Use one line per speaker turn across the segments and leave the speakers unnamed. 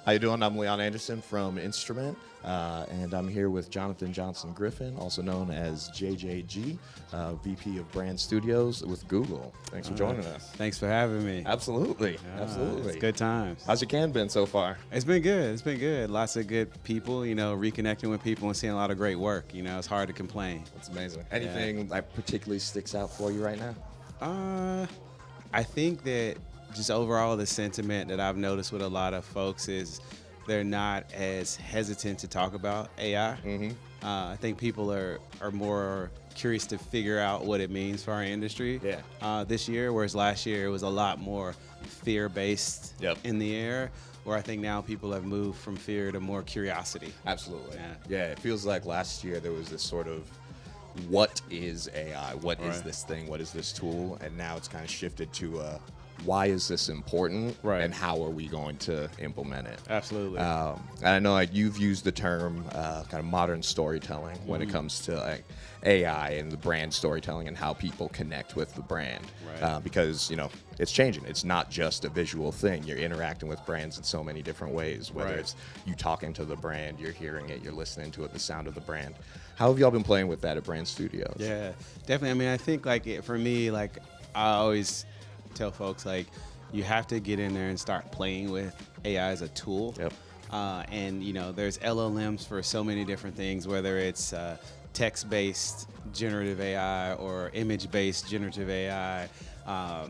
How you doing? I'm Leon Anderson from Instrument, and I'm here with Jonathan Johnson Griffin, also known as JJG, VP of Brand Studios with Google. Thanks for joining us.
Thanks for having me.
Absolutely, absolutely.
It's good times.
How's your can been so far?
It's been good. It's been good. Lots of good people, reconnecting with people and seeing a lot of great work. It's hard to complain.
That's amazing. Anything that particularly sticks out for you right now?
I think that just overall the sentiment that I've noticed with a lot of folks is they're not as hesitant to talk about AI. I think people are more curious to figure out what it means for our industry this year, whereas last year it was a lot more fear-based in the air, where I think now people have moved from fear to more curiosity.
Absolutely. Yeah, it feels like last year there was this sort of what is AI? What is this thing? What is this tool? And now it's kind of shifted to why is this important, and how are we going to implement it?
Absolutely.
And I know you've used the term kind of modern storytelling when it comes to AI and the brand storytelling and how people connect with the brand, because it's changing. It's not just a visual thing. You're interacting with brands in so many different ways. Whether it's you talking to the brand, you're hearing it, you're listening to it, the sound of the brand. How have y'all been playing with that at Brand Studios?
Yeah, definitely. I mean, I think for me, I always tell folks you have to get in there and start playing with AI as a tool. And there's LLMs for so many different things, whether it's text-based generative AI or image-based generative AI. I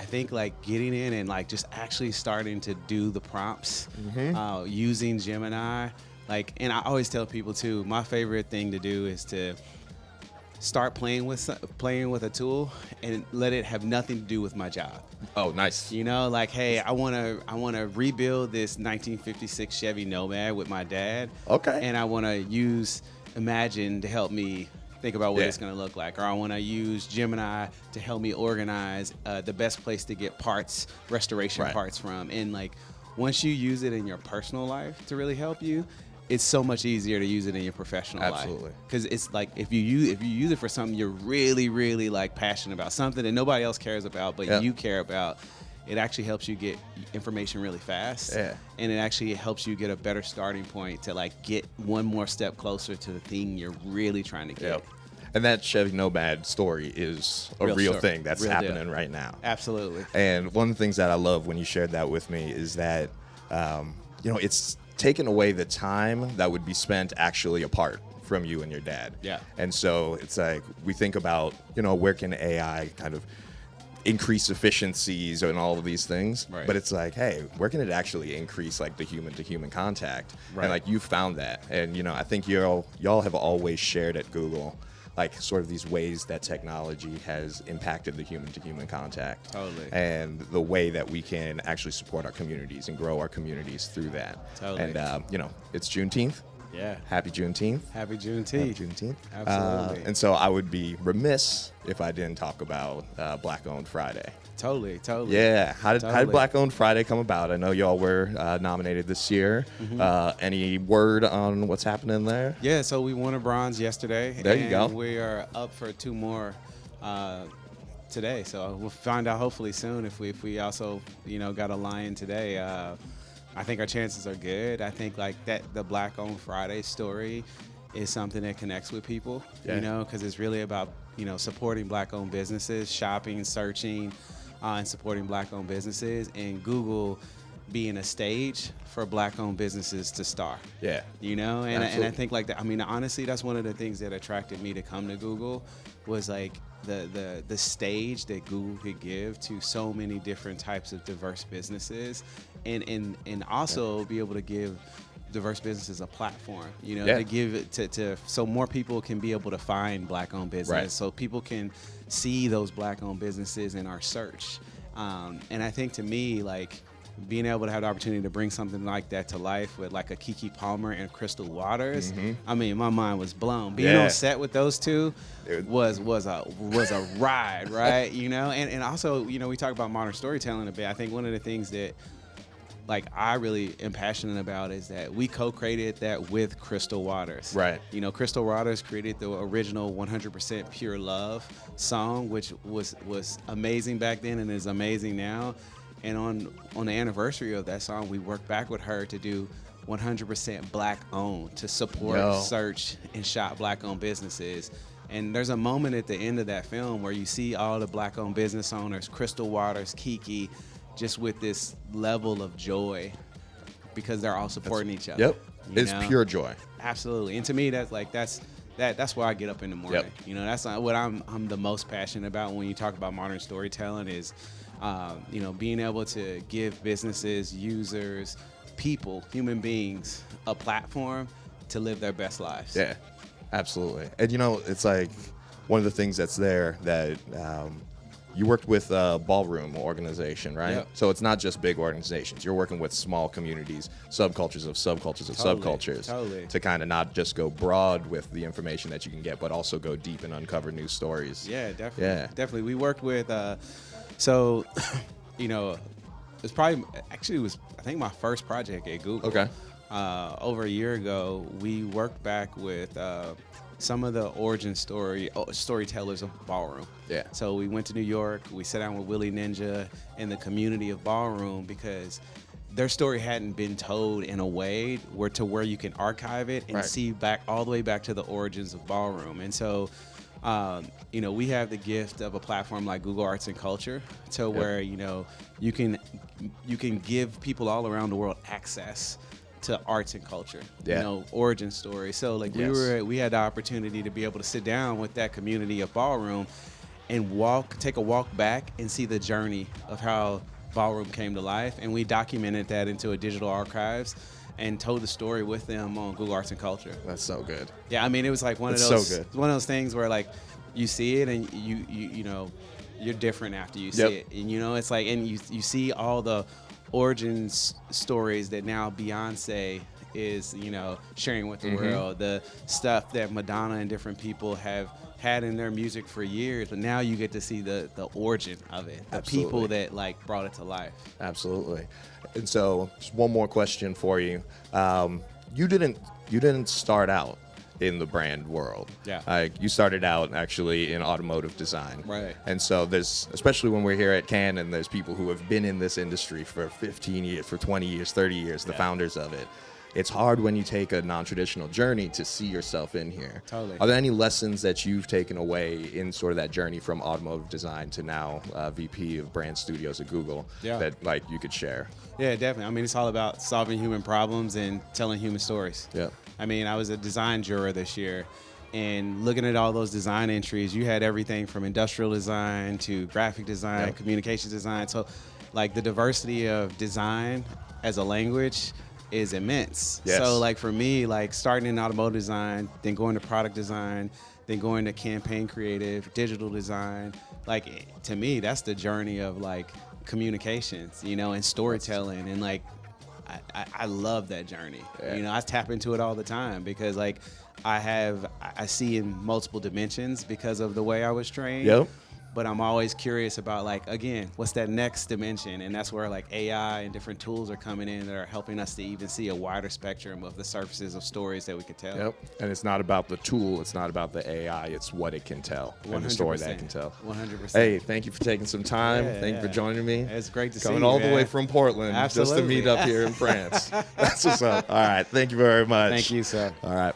think getting in and just actually starting to do the prompts using Gemini. And I always tell people too, my favorite thing to do is to start playing with a tool and let it have nothing to do with my job.
Oh, nice.
Hey, I want to rebuild this 1956 Chevy Nomad with my dad.
Okay.
And I want to use Imagine to help me think about what it's going to look like, or I want to use Gemini to help me organize the best place to get restoration parts from. And once you use it in your personal life to really help you, it's so much easier to use it in your professional life.
Absolutely.
Because it's if you use it for something you're really, really passionate about, something that nobody else cares about, but you care about, it actually helps you get information really fast. And it actually helps you get a better starting point to get one more step closer to the thing you're really trying to get.
And that Chevy Nomad story is a real thing that's happening right now.
Absolutely.
And one of the things that I love when you shared that with me is that, it's taken away the time that would be spent actually apart from you and your dad. And so it's we think about, where can AI kind of increase efficiencies and all of these things, but it's hey, where can it actually increase the human to human contact? And you found that. And I think y'all have always shared at Google sort of these ways that technology has impacted the human to human contact.
Totally.
And the way that we can actually support our communities and grow our communities through that.
Totally.
And it's Juneteenth. Happy Juneteenth.
Happy Juneteenth.
Happy Juneteenth.
Absolutely.
And so I would be remiss if I didn't talk about Black Owned Friday.
Totally.
Yeah. How did Black Owned Friday come about? I know y'all were nominated this year. Any word on what's happening there?
Yeah, so we won a bronze yesterday.
There you go.
We are up for 2 more today. So we'll find out hopefully soon if we also, got a lion today. I think our chances are good. I think that the Black Owned Friday story is something that connects with people, because it's really about, supporting Black-owned businesses, shopping, searching, and supporting Black-owned businesses, and Google being a stage for Black-owned businesses to start. And I think that. I mean, honestly, that's one of the things that attracted me to come to Google was the stage that Google could give to so many different types of diverse businesses, and also be able to give diverse businesses a platform, to give it to so more people can be able to find Black-owned business, so people can see those Black-owned businesses in our search. And I think to me, being able to have the opportunity to bring something like that to life with a Keke Palmer and Crystal Waters, I mean, my mind was blown. Being on set with those two was a ride, right? And also, we talk about modern storytelling a bit. I think one of the things that I really am passionate about is that we co-created that with Crystal Waters. Crystal Waters created the original 100% Pure Love song, which was amazing back then and is amazing now. And on the anniversary of that song, we worked back with her to do 100% black owned, to support search and shop black owned businesses. And there's a moment at the end of that film where you see all the black owned business owners, Crystal Waters, Kiki, just with this level of joy because they're all supporting each other.
Yep. It's pure joy.
Absolutely. And to me, that's where I get up in the morning.
Yep.
You know, that's what I'm the most passionate about when you talk about modern storytelling is, you know, being able to give businesses, users, people, human beings, a platform to live their best lives.
Yeah, absolutely. And you know, it's like one of the things that's there that you worked with a ballroom organization, right?
Yep.
So it's not just big organizations. You're working with small communities, subcultures of subcultures of subcultures, to kind of not just go broad with the information that you can get, but also go deep and uncover new stories.
Yeah, definitely. Yeah, definitely. We worked with, so, you know, it was I think my first project at Google.
Okay.
Over a year ago, we worked back with some of the origin storytellers of ballroom.
Yeah.
So we went to New York. We sat down with Willie Ninja and the community of ballroom because their story hadn't been told in a way where you can archive it and see back all the way back to the origins of ballroom. And so, you know, we have the gift of a platform like Google Arts and Culture to where, you know, you can give people all around the world access to arts and culture, you know, origin stories. So like we had the opportunity to be able to sit down with that community of ballroom and take a walk back and see the journey of how ballroom came to life. And we documented that into a digital archives and told the story with them on Google Arts and Culture.
That's so good.
Yeah, I mean, it was like one of those things where like you see it and you know, you're different after you see it. And you know, it's like, and you see all the origins stories that now Beyonce is, you know, sharing with the world, the stuff that Madonna and different people have had in their music for years, but now you get to see the origin of it, the people that like brought it to life.
Absolutely. And so just one more question for you. You didn't start out in the brand world.
Yeah.
You started out actually in automotive design.
Right.
And so there's, especially when we're here at Cannes and there's people who have been in this industry for 15 years, for 20 years, 30 years, the founders of it. It's hard when you take a non-traditional journey to see yourself in here.
Totally.
Are there any lessons that you've taken away in sort of that journey from automotive design to now VP of brand studios at Google that like you could share?
Yeah, definitely. I mean, it's all about solving human problems and telling human stories.
Yeah.
I mean, I was a design juror this year, and looking at all those design entries, you had everything from industrial design to graphic design, communications design. So, like, the diversity of design as a language is immense.
Yes.
So, like, for me, like, starting in automotive design, then going to product design, then going to campaign creative, digital design, like, to me, that's the journey of, like, communications, you know, and storytelling, and, like, I love that journey. Yeah. You know, I tap into it all the time because like I see in multiple dimensions because of the way I was trained.
Yep.
But I'm always curious about like, again, what's that next dimension? And that's where like AI and different tools are coming in that are helping us to even see a wider spectrum of the surfaces of stories that we could tell.
Yep. And it's not about the tool. It's not about the AI. It's what it can tell. 100%. And the story that it can tell.
100%.
Hey, thank you for taking some time.
Yeah,
thank you for joining me.
It's great to see you.
Coming all the way from Portland just to meet up here in France. That's what's up. All right. Thank you very much.
Thank you, sir.
All right.